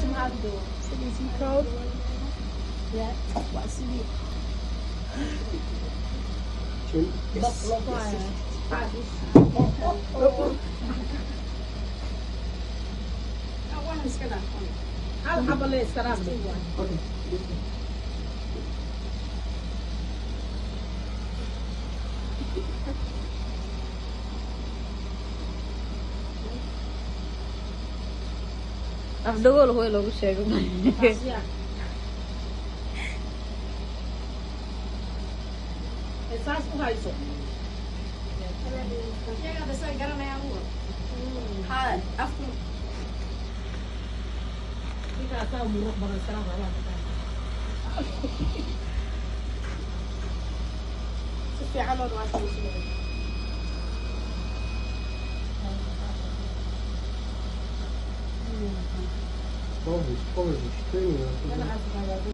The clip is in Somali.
him how to do it. CBT code. Yeah. What CD? Kim? Buffalo Fire. Habang sekarang dua. Okay. Afdogol hoy lagu sheego. Asia. Esas ku hayso. Iyaga bas way garanayaan uur. Haa, afku Ika tahu muruk baru sekarang awak. si fiican oo waa soo Povos, extremely. Mana asal